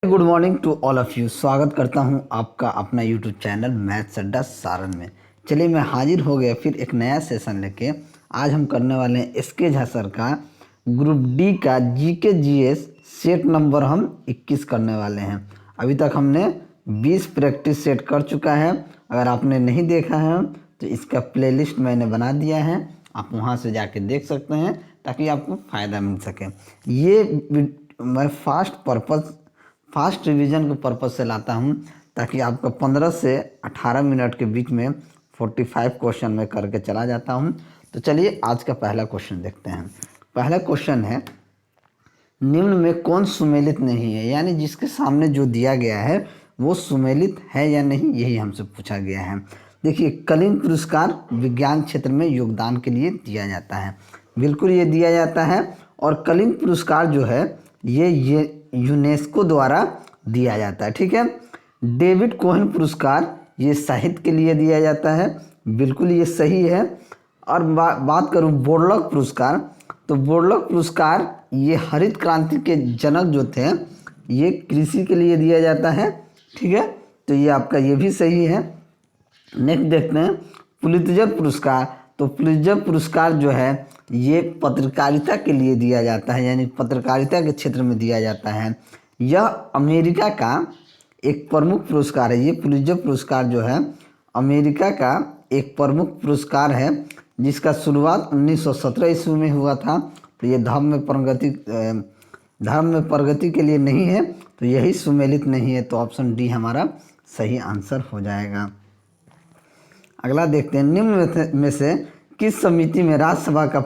Good morning to all of you. स्वागत करता हूं आपका अपना यूट्यूब चैनल मैथ्स अड्डा सारन में। चलिए मैं हाजिर हो गया फिर एक नया सेशन लेके। आज हम करने वाले हैं एसके झा सर का ग्रुप डी का जीके जीएस सेट नंबर हम 21 करने वाले हैं। अभी तक हमने 20 प्रैक्टिस सेट कर चुका है। अगर आपने नहीं देखा है तो इसका प्लेलिस्ट मैंने बना दिया है, आप वहाँ से जाके देख सकते हैं ताकि आपको फ़ायदा मिल सके। ये मैं फास्ट रिवीजन के पर्पज़ से लाता हूँ ताकि आपका 15 से 18 मिनट के बीच में 45 क्वेश्चन में करके चला जाता हूँ। तो चलिए आज का पहला क्वेश्चन देखते हैं। पहला क्वेश्चन है, निम्न में कौन सुमेलित नहीं है, यानी जिसके सामने जो दिया गया है वो सुमेलित है या नहीं, यही हमसे पूछा गया है। देखिए, कलिंग पुरस्कार विज्ञान क्षेत्र में योगदान के लिए दिया जाता है, बिल्कुल ये दिया जाता है। और कलिंग पुरस्कार जो है ये यूनेस्को द्वारा दिया जाता है, ठीक है। डेविड कोहेन पुरस्कार ये साहित्य के लिए दिया जाता है, बिल्कुल ये सही है। और बात करूँ बोरलॉग पुरस्कार, तो बोरलॉग पुरस्कार ये हरित क्रांति के जनक जो थे ये कृषि के लिए दिया जाता है, ठीक है। तो ये आपका ये भी सही है। नेक्स्ट देखते हैं पुलित्जर पुरस्कार। तो पुलित्जर पुरस्कार जो है ये पत्रकारिता के लिए दिया जाता है, यानी पत्रकारिता के क्षेत्र में दिया जाता है। यह अमेरिका का एक प्रमुख पुरस्कार है। ये पुलित्जर पुरस्कार जो है अमेरिका का एक प्रमुख पुरस्कार है, जिसका शुरुआत 1917 ईस्वी में हुआ था। तो ये धर्म में प्रगति के लिए नहीं है, तो यही सुमेलित नहीं है। तो ऑप्शन डी हमारा सही आंसर हो जाएगा। अगला देखते हैं, निम्न में से किस समिति में राज्यसभा का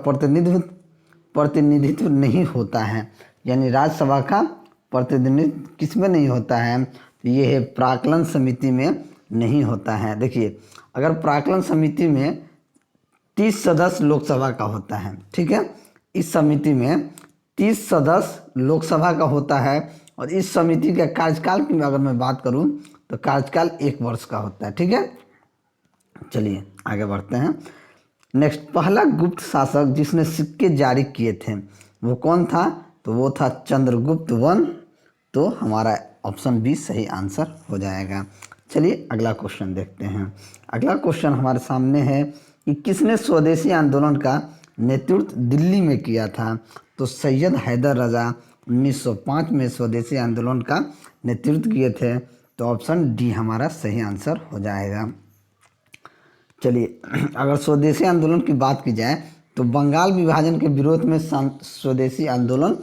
प्रतिनिधित्व नहीं होता है, यानी राज्यसभा का प्रतिनिधित्व किस में नहीं होता है, तो ये है प्राक्कलन समिति में नहीं होता है। देखिए, अगर प्राक्कलन समिति में 30 सदस्य लोकसभा का होता है, ठीक है, इस समिति में 30 सदस्य लोकसभा का होता है। और इस समिति का कार्यकाल की अगर मैं बात करूं तो कार्यकाल 1 वर्ष का होता है, ठीक है। चलिए आगे बढ़ते हैं। नेक्स्ट, पहला गुप्त शासक जिसने सिक्के जारी किए थे वो कौन था, तो वो था चंद्रगुप्त वन। तो हमारा ऑप्शन बी सही आंसर हो जाएगा। चलिए अगला क्वेश्चन देखते हैं। अगला क्वेश्चन हमारे सामने है कि किसने स्वदेशी आंदोलन का नेतृत्व दिल्ली में किया था, तो सैयद हैदर रजा 1905 में स्वदेशी आंदोलन का नेतृत्व किए थे। तो ऑप्शन डी हमारा सही आंसर हो जाएगा। चलिए, अगर स्वदेशी आंदोलन की बात की जाए तो बंगाल विभाजन के विरोध में स्वदेशी आंदोलन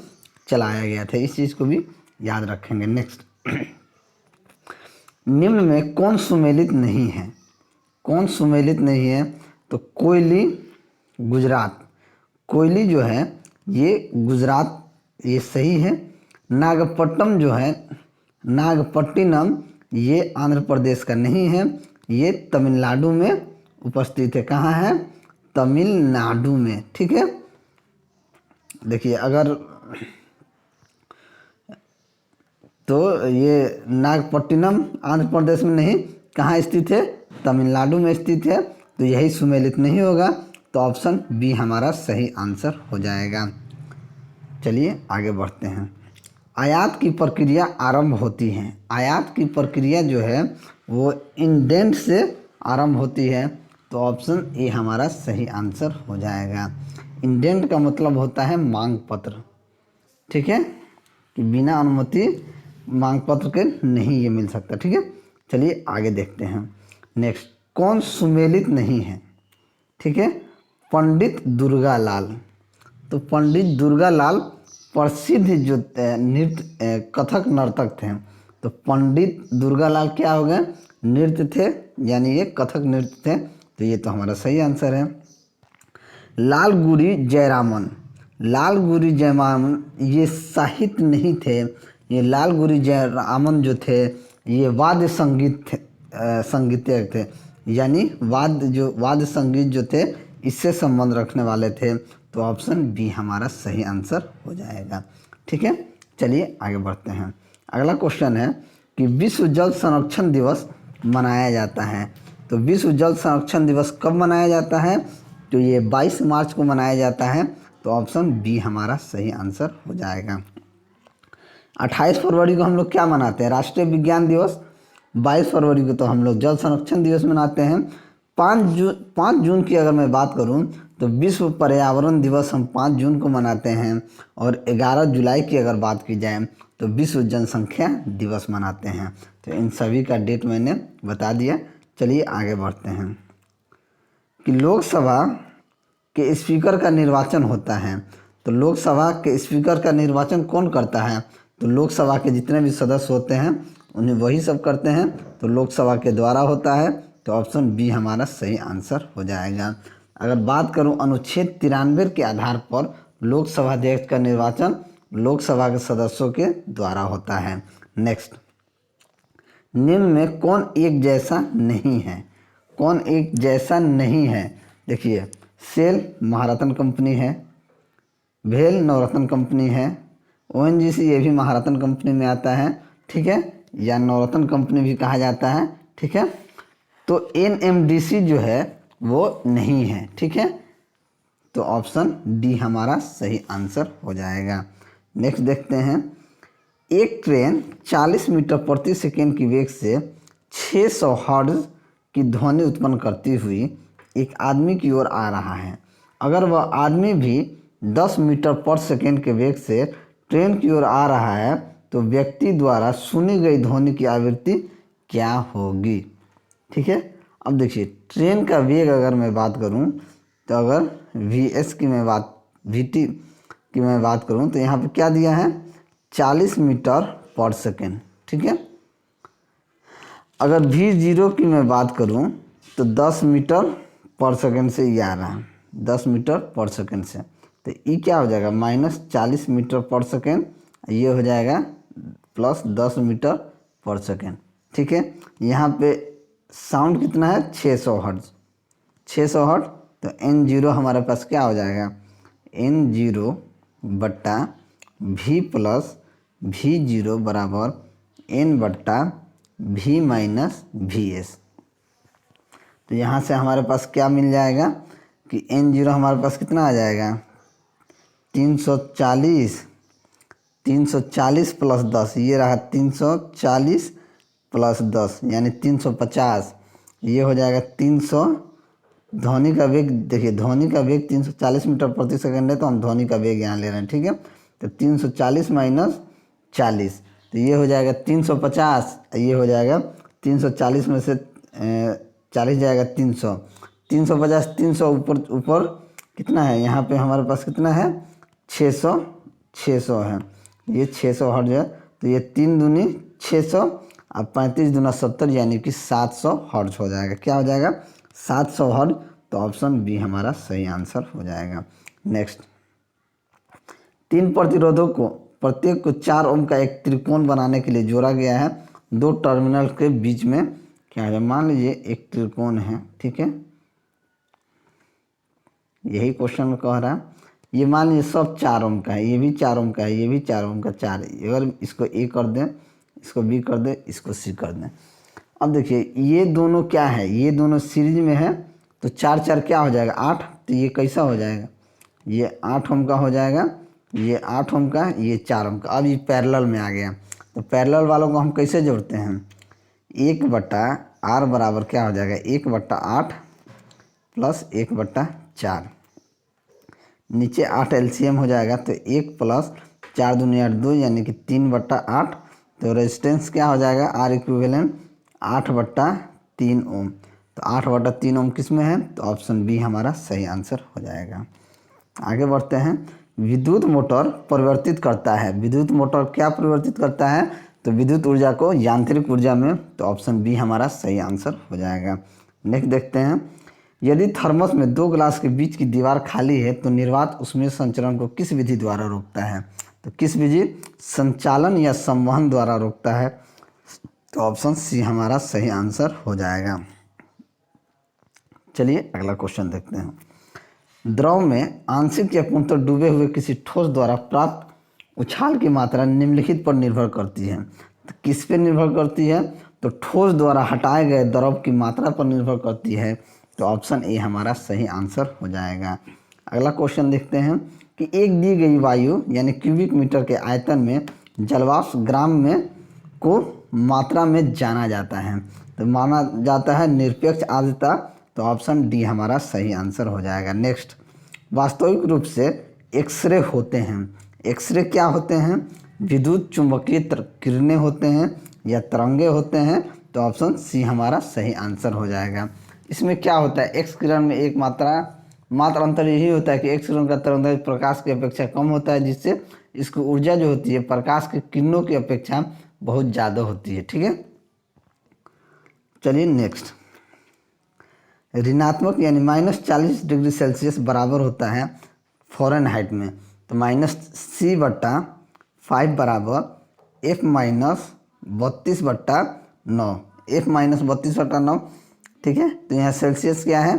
चलाया गया था, इस चीज़ को भी याद रखेंगे। नेक्स्ट, निम्न में कौन सुमेलित नहीं है, कौन सुमेलित नहीं है, तो कोयली गुजरात, कोयली जो है ये गुजरात, ये सही है। नागपट्टनम जो है, नागपट्टिनम ये आंध्र प्रदेश का नहीं है, ये तमिलनाडु में उपस्थित है। कहाँ है, तमिलनाडु में, ठीक है। देखिए, अगर तो ये नागपट्टिनम आंध्र प्रदेश में नहीं, कहाँ स्थित है, तमिलनाडु में स्थित है। तो यही सुमेलित नहीं होगा, तो ऑप्शन बी हमारा सही आंसर हो जाएगा। चलिए आगे बढ़ते हैं। आयात की प्रक्रिया आरंभ होती है, आयात की प्रक्रिया जो है वो इंडेंट से आरंभ होती है। तो ऑप्शन ए हमारा सही आंसर हो जाएगा। इंडेंट का मतलब होता है मांग पत्र, ठीक है, कि बिना अनुमति मांग पत्र के नहीं ये मिल सकता, ठीक है। चलिए आगे देखते हैं। नेक्स्ट, कौन सुमेलित नहीं है, ठीक है, पंडित दुर्गालाल। तो पंडित दुर्गालाल प्रसिद्ध जो नृत्य कथक नर्तक थे। तो पंडित दुर्गालाल क्या हो गए, नृत्य थे, यानी ये कथक नृत्य थे। तो ये तो हमारा सही आंसर है। लालगुरी जयरामन, लालगुरी जयरामन ये साहित्य नहीं थे, ये लालगुरी जयरामन जो थे ये वाद्य संगीतज्ञ थे, यानी वाद्य संगीत जो थे इससे संबंध रखने वाले थे। तो ऑप्शन बी हमारा सही आंसर हो जाएगा, ठीक है। चलिए आगे बढ़ते हैं। अगला क्वेश्चन है कि विश्व जल संरक्षण दिवस मनाया जाता है। तो विश्व जल संरक्षण दिवस कब मनाया जाता है, तो ये 22 मार्च को मनाया जाता है। तो ऑप्शन बी हमारा सही आंसर हो जाएगा। 28 फरवरी को हम लोग क्या मनाते हैं? राष्ट्रीय विज्ञान दिवस। 22 फरवरी को तो हम लोग जल संरक्षण दिवस मनाते हैं। 5 जून की अगर मैं बात करूं तो विश्व पर्यावरण दिवस हम 5 जून को मनाते हैं। और 11 जुलाई की अगर बात की जाए तो विश्व जनसंख्या दिवस मनाते हैं। तो इन सभी का डेट मैंने बता दिया। चलिए आगे बढ़ते हैं कि लोकसभा के स्पीकर का निर्वाचन होता है। तो लोकसभा के स्पीकर का निर्वाचन कौन करता है? तो लोकसभा के जितने भी सदस्य होते हैं उन्हें वही सब करते हैं। तो लोकसभा के द्वारा होता है। तो ऑप्शन बी हमारा सही आंसर हो जाएगा। अगर बात करूं अनुच्छेद 93 के आधार पर लोकसभा अध्यक्ष का निर्वाचन लोकसभा के सदस्यों के द्वारा होता है। नेक्स्ट, निम्न में कौन एक जैसा नहीं है? कौन एक जैसा नहीं है? देखिए, सेल महारत्न कंपनी है, भेल नवरत्न कंपनी है, ओएनजीसी ये भी महारत्न कंपनी में आता है, ठीक है, या नवरत्न कंपनी भी कहा जाता है, ठीक है। तो एनएमडीसी जो है वो नहीं है, ठीक है। तो ऑप्शन डी हमारा सही आंसर हो जाएगा। नेक्स्ट देखते हैं, एक ट्रेन 40 मीटर प्रति सेकेंड की वेग से 600 हर्ट्ज की ध्वनि उत्पन्न करती हुई एक आदमी की ओर आ रहा है। अगर वह आदमी भी 10 मीटर पर सेकेंड के वेग से ट्रेन की ओर आ रहा है तो व्यक्ति द्वारा सुनी गई ध्वनि की आवृत्ति क्या होगी? ठीक है। अब देखिए, ट्रेन का वेग अगर मैं बात करूं तो अगर वीटी की मैं बात करूं तो यहाँ पे क्या दिया है? 40 मीटर पर सेकेंड, ठीक है। अगर V0 की मैं बात करूं तो 10 मीटर पर सेकेंड से ये आ रहा है, 10 मीटर पर सेकेंड से, तो ये क्या हो जाएगा? -40 मीटर पर सेकेंड, ये हो जाएगा +10 मीटर पर सेकेंड, ठीक है। यहाँ पे साउंड कितना है? 600 हर्ट्ज, 600 हर्ट्ज। तो N0 हमारे पास क्या हो जाएगा? N0 बट्टा V प्लस V0 बराबर N बट्टा V माइनस VS। तो यहाँ से हमारे पास क्या मिल जाएगा कि N0 हमारे पास कितना आ जाएगा? 340 प्लस 10, ये रहा 340 प्लस 10 यानी 350, ये हो जाएगा 300। ध्वनि का वेग देखिए, ध्वनि का वेग 340 मीटर प्रति सेकंड है, तो हम ध्वनि का वेग यहाँ ले रहे हैं, ठीक है। तो 340 माइनस 40, तो ये हो जाएगा 350, ये हो जाएगा 340 में से 40 जाएगा 300, 350, 300 ऊपर कितना है? यहाँ पे हमारे पास कितना है? 600 है, ये 600 हर्ट्ज है। तो ये 3 दूनी 600 और 35 दूना 70 यानी कि 700 हर्ट्ज हो जाएगा। क्या हो जाएगा? 700 हर्ट्ज। तो ऑप्शन बी हमारा सही आंसर हो जाएगा। नेक्स्ट, 3 प्रतिरोधों को प्रत्येक को 4 ओम का एक त्रिकोण बनाने के लिए जोड़ा गया है। 2 टर्मिनल के बीच में क्या है? मान लीजिए एक त्रिकोण है, ठीक है, यही क्वेश्चन कह रहा है। ये मान लीजिए सब 4 ओम का है, ये भी 4 ओम का है, ये भी 4 ओम का, 4। अगर इसको ए कर दें, इसको बी कर दें, इसको सी कर दें। अब देखिए, ये दोनों क्या है? ये दोनों सीरीज में है, तो 4 4 क्या हो जाएगा? 8। तो ये कैसा हो जाएगा? ये 8 ओम का हो जाएगा, ये 8 ओम का, ये 4 ओम का। अब ये पैरेलल में आ गया, तो पैरेलल वालों को हम कैसे जोड़ते हैं? 1/r बराबर क्या हो जाएगा? 1/8 प्लस 1/4। नीचे 8 एलसीएम हो जाएगा, तो 1 प्लस 4 दूनी 8 2 यानी कि 3/8। तो रेजिस्टेंस क्या हो जाएगा? आर इक्विवेलेंट 8/3 ओम। तो 8/3 ओम किस में है? तो ऑप्शन बी हमारा सही आंसर हो जाएगा। आगे बढ़ते हैं, विद्युत मोटर परिवर्तित करता है। विद्युत मोटर क्या परिवर्तित करता है? तो विद्युत ऊर्जा को यांत्रिक ऊर्जा में। तो ऑप्शन बी हमारा सही आंसर हो जाएगा। नेक्स्ट देखते हैं, यदि थर्मस में 2 ग्लास के बीच की दीवार खाली है तो निर्वात उसमें संचरण को किस विधि द्वारा रोकता है? तो किस विधि? संचालन या संवहन द्वारा रोकता है। तो ऑप्शन सी हमारा सही आंसर हो जाएगा। चलिए अगला क्वेश्चन देखते हैं, द्रव में आंशिक या पूर्णतः डूबे हुए किसी ठोस द्वारा प्राप्त उछाल की मात्रा निम्नलिखित पर निर्भर करती है। तो किस पे निर्भर करती है? तो ठोस द्वारा हटाए गए द्रव की मात्रा पर निर्भर करती है। तो ऑप्शन ए हमारा सही आंसर हो जाएगा। अगला क्वेश्चन देखते हैं कि एक दी गई वायु यानी क्यूबिक मीटर के आयतन में जलवाष्प ग्राम में को मात्रा में जाना जाता है, तो माना जाता है निरपेक्ष आर्द्रता, तो ऑप्शन डी हमारा सही आंसर हो जाएगा। नेक्स्ट, वास्तविक रूप से एक्सरे होते हैं। एक्सरे क्या होते हैं? विद्युत चुंबकीय किरणें होते हैं या तरंगे होते हैं, तो ऑप्शन सी हमारा सही आंसर हो जाएगा। इसमें क्या होता है, एक्स किरण में एक मात्र अंतर यही होता है कि एक्स किरण का तरंगदैर्घ्य प्रकाश की अपेक्षा कम होता है, जिससे इसकी ऊर्जा जो होती है प्रकाश की किरणों की अपेक्षा बहुत ज़्यादा होती है। ठीक है, चलिए नेक्स्ट, ऋणात्मक यानी -40 डिग्री सेल्सियस बराबर होता है फ़ारेनहाइट में, तो -c/5 बराबर F-32/9, F-32/9। ठीक है, तो यहाँ सेल्सियस क्या है,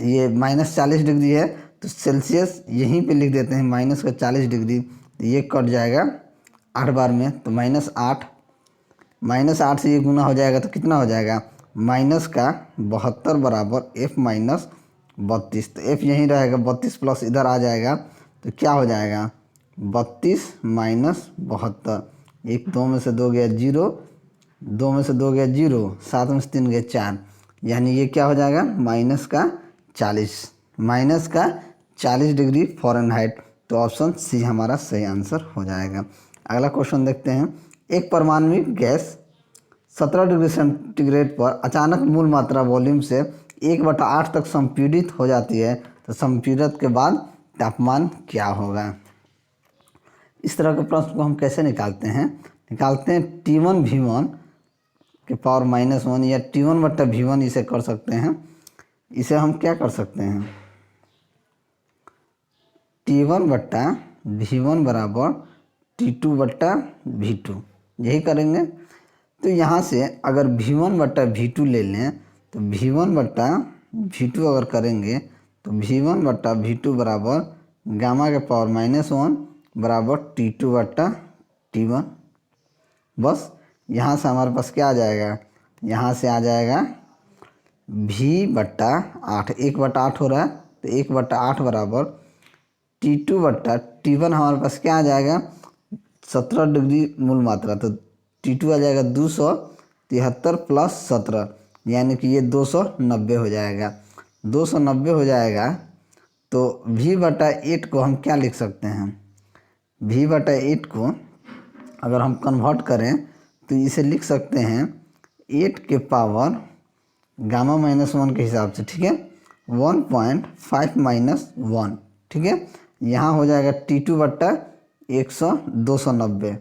ये -40 डिग्री है, तो सेल्सियस यहीं पे लिख देते हैं -40 डिग्री, तो ये कट जाएगा 8 बार में, तो -8 से ये गुना हो जाएगा, तो कितना हो जाएगा, -72 बराबर F-32, तो F यहीं रहेगा, 32 प्लस इधर आ जाएगा, तो क्या हो जाएगा 32 - 72, 1 2 में से 2 गया 0, 2 में से 2 गया 0, 7 में से 3 गया 4, यानी ये क्या हो जाएगा -40 डिग्री फ़ारेनहाइट, तो ऑप्शन सी हमारा सही आंसर हो जाएगा। अगला क्वेश्चन देखते हैं, एक परमाणविक गैस 17 डिग्री सेंटीग्रेड पर अचानक मूल मात्रा वॉल्यूम से 1/8 तक संपीड़ित हो जाती है, तो संपीड़ित के बाद तापमान क्या होगा? इस तरह के प्रश्न को हम कैसे निकालते हैं T1 V1 के पावर -1 या T1/V1 इसे कर सकते हैं। इसे हम क्या कर सकते हैं, T1/V1 बराबर T2/V2, यही करेंगे। तो यहाँ से अगर V1/V2 ले लें, तो V1/V2 अगर करेंगे तो V1/V2 बराबर गामा के पावर -1 बराबर T2/T1। बस यहाँ से हमारे पास क्या आ जाएगा, यहाँ से आ जाएगा V/8, 1/8 हो रहा है, तो 1/8 बराबर T2/T1, हमारे पास क्या आ जाएगा 17 डिग्री मूल मात्रा, तो T2 आ जाएगा 273 + 17, यानी कि ये 290 हो जाएगा। 290 हो जाएगा, तो V/8 को हम क्या लिख सकते हैं, V/8 को अगर हम कन्वर्ट करें तो इसे लिख सकते हैं 8 के पावर गामा -1 के हिसाब से। ठीक है, 1.5 - 1। ठीक है, यहाँ हो जाएगा T2/290,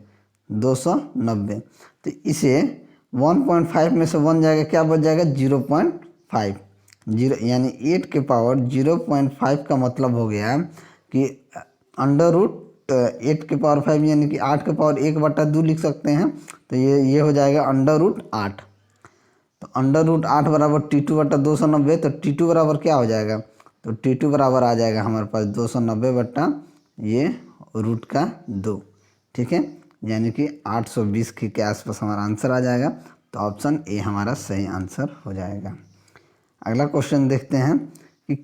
तो इसे 1.5 में से 1 जाएगा, क्या बच जाएगा 0.5, यानी 8 के पावर 0.5 का मतलब हो गया कि √8 के पावर 5, यानी कि 8 के पावर 1/2 लिख सकते हैं, तो ये हो जाएगा √8। तो √8 बराबर T2/290, तो T2 बराबर क्या हो जाएगा, तो T2 बराबर आ जाएगा हमारे पास 290 ये √2। ठीक है, यानी कि 820 के आसपास हमारा आंसर आ जाएगा, तो ऑप्शन ए हमारा सही आंसर हो जाएगा। अगला क्वेश्चन देखते हैं कि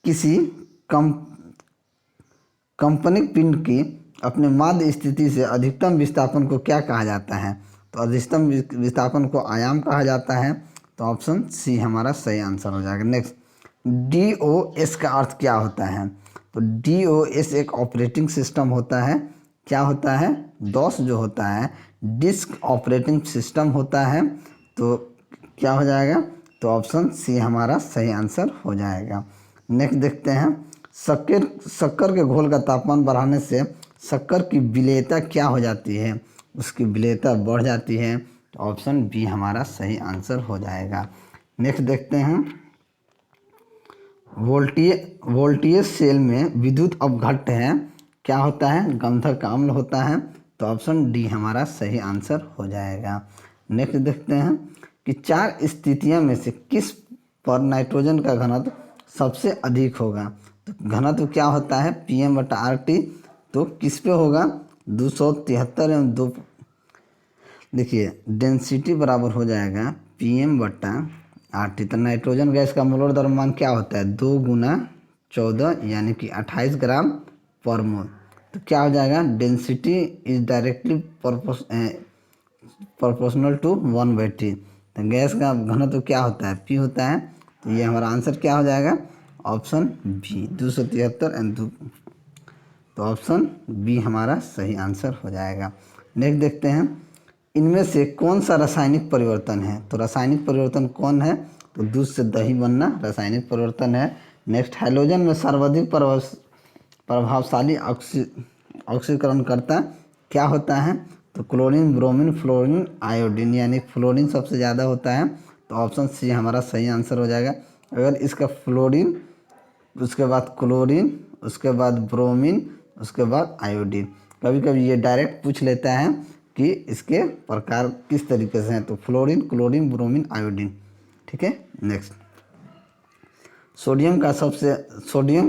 किसी कंपनिक पिंड की अपने माध्य स्थिति से अधिकतम विस्थापन को क्या कहा जाता है, तो अधिकतम विस्थापन को आयाम कहा जाता है, तो ऑप्शन सी हमारा सही आंसर हो जाएगा। नेक्स्ट, DOS का अर्थ क्या होता है, तो DOS एक ऑपरेटिंग सिस्टम होता है। क्या होता है, DOS जो होता है डिस्क ऑपरेटिंग सिस्टम होता है, तो क्या हो जाएगा, तो ऑप्शन सी हमारा सही आंसर हो जाएगा। नेक्स्ट देखते हैं, शक्कर के घोल का तापमान बढ़ाने से शक्कर की विलेयता क्या हो जाती है, उसकी विलेयता बढ़ जाती है, तो ऑप्शन बी हमारा सही आंसर हो जाएगा। नेक्स्ट देखते हैं, वोल्टेज सेल में विद्युत अपघट्ट है, क्या होता है, गंधक अम्ल होता है, तो ऑप्शन डी हमारा सही आंसर हो जाएगा। नेक्स्ट देखते हैं कि 4 स्थितियों में से किस पर नाइट्रोजन का घनत्व सबसे अधिक होगा, तो घनत्व क्या होता है PM/RT, तो किस पे होगा 273 एवं 2, देखिए डेंसिटी बराबर हो जाएगा PM/RT, तो नाइट्रोजन गैस का मोलर द्रव्यमान क्या होता है 2 × 14, यानी कि 28 ग्राम पर मोल। तो क्या हो जाएगा, density is directly proportional to 1/T। तो गैस का घनत्व क्या होता है, P होता है। तो ये हमारा आंसर क्या हो जाएगा, ऑप्शन बी 273 एंड तो ऑप्शन बी हमारा सही आंसर हो जाएगा। नेक्स्ट देखते हैं, इनमें से कौन सा रासायनिक परिवर्तन है। तो रासायनिक परिवर्तन कौन है, तो दूध से दही बनना रासायनिक परिवर्तन है। नेक्स्ट, हैलोजन में सर्वाधिक प्रभावशाली ऑक्सीकरण करता क्या होता है, तो क्लोरीन, ब्रोमीन, फ्लोरीन, आयोडीन, यानी फ्लोरीन सबसे ज़्यादा होता है। तो ऑप्शन सी हमारा सही आंसर हो जाएगा। अगर इसका फ्लोरीन, उसके बाद क्लोरीन, उसके बाद ब्रोमीन, उसके बाद आयोडीन। कभी कभी ये डायरेक्ट पूछ लेता है कि इसके प्रकार किस तरीके से हैं, तो फ्लोरीन, क्लोरीन, ब्रोमीन, आयोडीन। ठीक है। नेक्स्ट, सोडियम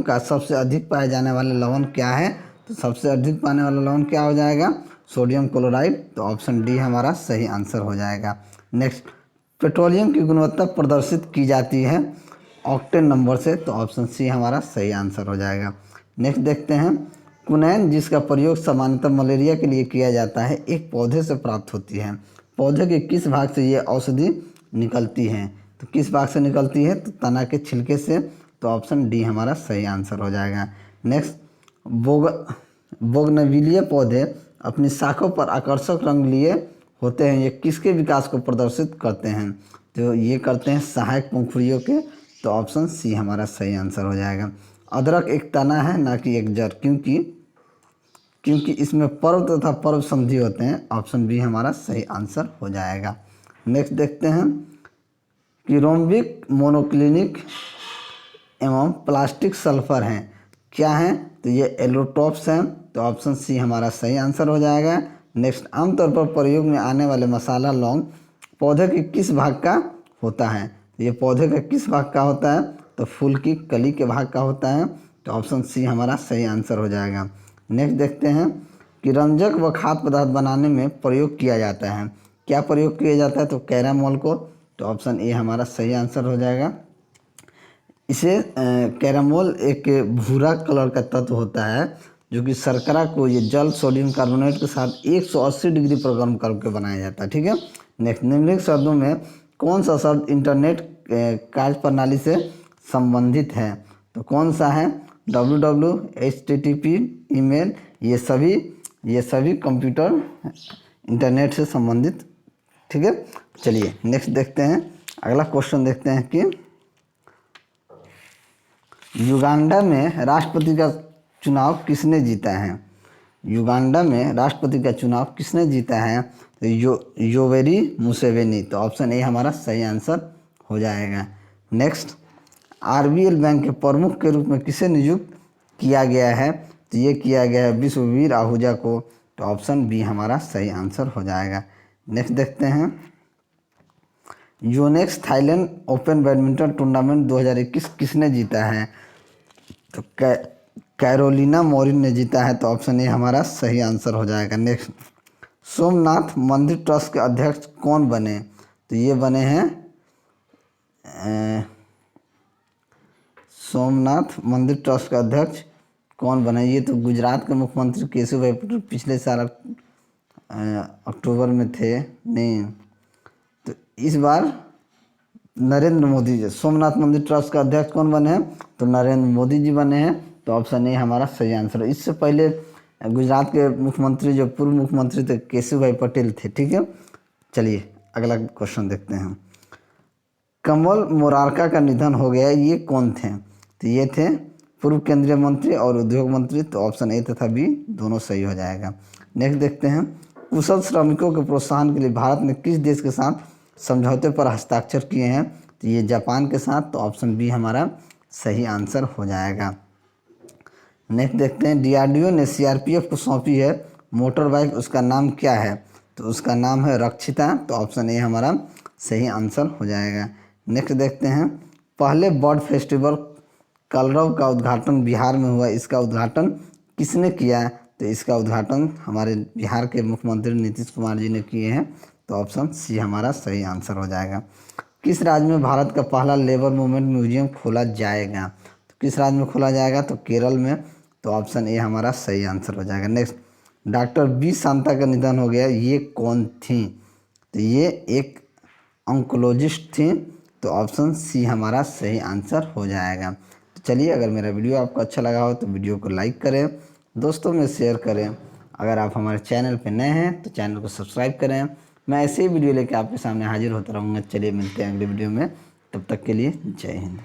का सबसे अधिक पाए जाने वाला लवण क्या है, तो सबसे अधिक पाने वाला लवण क्या हो जाएगा, सोडियम क्लोराइड। तो ऑप्शन डी हमारा सही आंसर हो जाएगा। नेक्स्ट, पेट्रोलियम की गुणवत्ता प्रदर्शित की जाती है ऑक्टेन नंबर से। तो ऑप्शन सी हमारा सही आंसर हो जाएगा। नेक्स्ट देखते हैं, क्विनैन जिसका प्रयोग सामान्यतः मलेरिया के लिए किया जाता है, एक पौधे से प्राप्त होती है। पौधे के किस भाग से ये औषधि निकलती है, तो किस भाग से निकलती है, तो तना के छिलके से। तो ऑप्शन डी हमारा सही आंसर हो जाएगा। नेक्स्ट, बोगनविलिया पौधे अपनी शाखों पर आकर्षक रंग लिए होते हैं, ये किसके विकास को प्रदर्शित करते हैं, तो ये करते हैं सहायक पंखुड़ियों के। तो ऑप्शन सी हमारा सही आंसर हो जाएगा। अदरक एक तना है ना कि एक जड़, क्योंकि इसमें पर्व तथा पर्व संधि होते हैं। ऑप्शन बी हमारा सही आंसर हो जाएगा। नेक्स्ट देखते हैं कि रोम्बिक, मोनोक्लिनिक एवं प्लास्टिक सल्फर हैं, क्या हैं, तो ये एलोटॉप्स हैं। तो ऑप्शन सी हमारा सही आंसर हो जाएगा। नेक्स्ट, आमतौर पर प्रयोग में आने वाले मसाला लौंग पौधे के किस भाग का होता है, तो ये पौधे का किस भाग का होता है, तो फूल की कली के भाग का होता है। तो ऑप्शन सी हमारा सही आंसर हो जाएगा। नेक्स्ट देखते हैं कि रंजक व खाद्य पदार्थ बनाने में प्रयोग किया जाता है, क्या प्रयोग किया जाता है, तो कैरामोल को। तो ऑप्शन ए हमारा सही आंसर हो जाएगा। इसे कैरामोल एक भूरा कलर का तत्व होता है जो कि शर्करा को ये जल सोडियम कार्बोनेट के साथ 180 डिग्री पर गर्म करके बनाया जाता है। ठीक है। नेक्स्ट, निम्नलिखित शब्दों में कौन सा शब्द इंटरनेट कार्य प्रणाली से संबंधित है, तो कौन सा है, www, HTTP, ईमेल, ये सभी कंप्यूटर इंटरनेट से संबंधित। ठीक है। चलिए नेक्स्ट देखते हैं, अगला क्वेश्चन देखते हैं कि युगांडा में राष्ट्रपति का चुनाव किसने जीता है। युगांडा में राष्ट्रपति का चुनाव किसने जीता है, तो योवेरी मुसेवेनी। तो ऑप्शन ए हमारा सही आंसर हो जाएगा। नेक्स्ट, RBL बैंक के प्रमुख के रूप में किसे नियुक्त किया गया है, तो ये किया गया है विश्ववीर आहूजा को। तो ऑप्शन बी हमारा सही आंसर हो जाएगा। नेक्स्ट देखते हैं, Yonex Thailand open badminton tournament 2021 किसने जीता है, तो कैरोलिना मौरिन ने जीता है। तो ऑप्शन ए हमारा सही आंसर हो जाएगा। नेक्स्ट, सोमनाथ मंदिर ट्रस्ट के अध्यक्ष कौन बने, तो ये बने हैं सोमनाथ मंदिर ट्रस्ट का अध्यक्ष कौन बने, ये तो गुजरात के मुख्यमंत्री केशुभाई पटेल पिछले साल अक्टूबर में थे नहीं, तो इस बार नरेंद्र मोदी जी। सोमनाथ मंदिर ट्रस्ट का अध्यक्ष कौन बने हैं, तो नरेंद्र मोदी जी बने हैं। तो ऑप्शन ए हमारा सही आंसर है। इससे पहले गुजरात के मुख्यमंत्री जो पूर्व मुख्यमंत्री थे केशुभाई पटेल थे। ठीक है। चलिए अगला क्वेश्चन देखते हैं, कमल मोरारका का निधन हो गया, ये कौन थे, तो ये थे पूर्व केंद्रीय मंत्री और उद्योग मंत्री। तो ऑप्शन ए तथा बी दोनों सही हो जाएगा। नेक्स्ट देखते हैं, कुशल श्रमिकों के प्रोत्साहन के लिए भारत ने किस देश के साथ समझौते पर हस्ताक्षर किए हैं, तो ये जापान के साथ। तो ऑप्शन बी हमारा सही आंसर हो जाएगा। नेक्स्ट देखते हैं, DRDO ने CRPF को सौंपी है मोटर बाइक, उसका नाम क्या है, तो उसका नाम है रक्षिता। तो ऑप्शन ए हमारा सही आंसर हो जाएगा। नेक्स्ट देखते हैं, पहले बर्ड फेस्टिवल कलरव का उद्घाटन बिहार में हुआ, इसका उद्घाटन किसने किया, तो इसका उद्घाटन हमारे बिहार के मुख्यमंत्री नीतीश कुमार जी ने किए हैं। तो ऑप्शन सी हमारा सही आंसर हो जाएगा। किस राज्य में भारत का पहला लेबर मूवमेंट म्यूजियम खोला जाएगा, तो किस राज्य में खोला जाएगा, तो केरल में। तो ऑप्शन ए हमारा सही आंसर हो जाएगा। नेक्स्ट, डॉक्टर बी शांता का निधन हो गया, ये कौन थी? तो ये एक ऑन्कोलॉजिस्ट थी। तो ऑप्शन सी हमारा सही आंसर हो जाएगा। तो चलिए, अगर मेरा वीडियो आपको अच्छा लगा हो तो वीडियो को लाइक करें, दोस्तों में शेयर करें। अगर आप हमारे चैनल पर नए हैं तो चैनल को सब्सक्राइब करें। मैं ऐसे ही वीडियो लेकर आपके सामने हाजिर होता रहूँगा। चलिए, मिलते हैं अगले वीडियो में, तब तक के लिए जय हिंद।